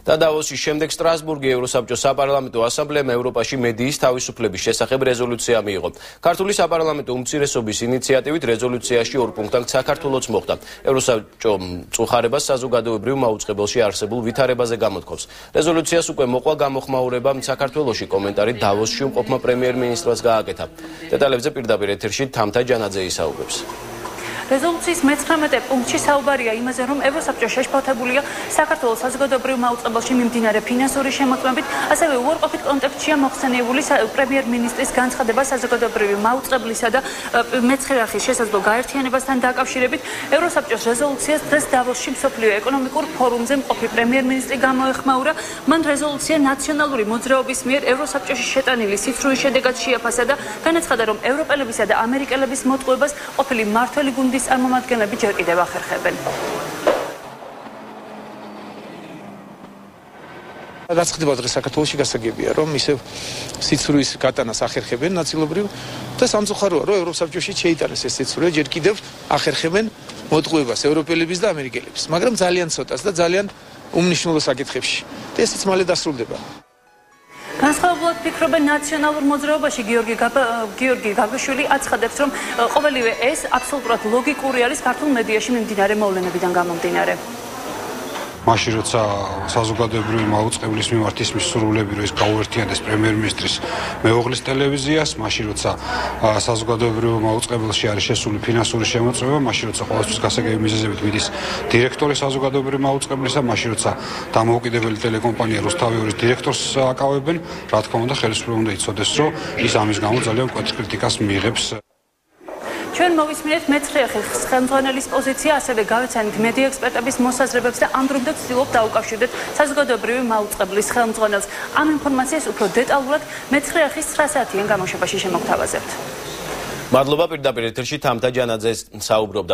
და დავოსის შემდეგ სტრასბურგი ევროსაბჭოს საპარლამენტო ასამბლეამ ევროპაში მედიის თავისუფლების შესახებ რეზოლუცია მიიღო. ქართული საპარლამენტო უმცირესობის ინიციატივით რეზოლუციაში 2 პუნქტად საქართველოც მოხდა. ევროსაბჭო მწუხარებას საზოგადოებრივ მაუწყებელში არსებულ ვითარებაზე გამოთქვამს. რეზოლუციას უკვე მოყვა გამოხმაურება საქართველოში კომენტარი დავოსში მყოფმა პრემიერ-მინისტრს გააკეთა. დეტალებზე პირდაპირ ეთერში თამთა ჯანაძე ისაუბრებს. რეზოლუციის მე-19 პუნქტში საუბარია იმაზე, რომ ევროსაბჭო შეშფოთებულია საქართველოს საზოგადოებრივ მაუწყებელში მიმდინარე ფინანსური შემოწმებით, ასევე უარყოფით კონტექსტშია მოხსენიებული პრემიერ-მინისტრის განცხადება საზოგადოებრივი მაუწყებლისა და მეცხრე შესაძლო გაერთიანებასთან დაკავშირებით. ევროსაბჭოს რეზოლუციას დღეს დავოსში მსოფლიო ეკონომიკურ ფორუმზე მყოფი პრემიერ-მინისტრი გამოეხმაურა. მან რეზოლუცია ნაციონალური მოძრაობის მიერ ევროსაბჭოში შეტანილი სიცრუის შედეგად შეაფასა და განაცხადა, რომ ევროპელებისა და ამერიკელების მოტყუებას ყოფილი მმართველი გუნდის წარმომადგენლები ჯერ კიდევ ახერხებენ. რაც ხდება დღეს საქართველოში გასაგებია, რომ ისევ სიცრუის გატანას ახერხებენ ნაწილობრივ და სამწუხაროა, რომ ევროსაბჭოში შეიტანეს ეს სიცრუე, ჯერ კიდევ ახერხებენ მოტყუებას ევროპელების და ამერიკელების, მაგრამ ძალიან ცოტას და ძალიან უმნიშვნელო საკითხებში. და ესეც მალე დასრულდება. განსხვავებულად ფიქრობენ ნაციონალურ მოძრაობაში გიორგი გაბაშვილი აცხადებს, რომ ყოველივე ეს აბსოლუტურად ლოგიკური არის ქართულ მედიაში მიმდინარე მოვლენებიდან გამომდინარე. მაშინ როცა საზოგადოებრივი მაუწყებლის მიმართ ის მსურველები რომ ის გაუერთიანდეს პრემიერ-მინისტრის მეუღლის ტელევიზიას, მაშინ როცა საზოგადოებრივ მაუწყებელში არის შესული ფინანსური შემოწმება, მაშინ როცა ყოველთვის გასაგები მიზეზებით მიდის დირექტორი საზოგადოებრივ მაუწყებლისა, მაშინ როცა დამოუკიდებელი ტელეკომპანია რუსთავიორის დირექტორს აკავებენ, რა თქმა უნდა ხელისუფლება უნდა იცოდეს, რომ ის ამის გამო ძალიან მკვეთრ კრიტიკას მიიღებს. ჩვენ მოვისმინეთ მეცხრეახის ხელმძღვანელის პოზიცია, ასევე გავეცანით მედია ექსპერტების მოსაზრებებს და ამ დრომდე ვცდილობ დაუკავშირდეთ საზოგადოებრივი მაუწყებლის ხელმძღვანელს. ამ ინფორმაციას უფრო დეტალურად მეცხრეახის 9 საათიან გამოშვებაში შემოგთავაზებთ. მადლობა, პირდაპირ ეთერში თამთა ჯანაძე საუბრობდა.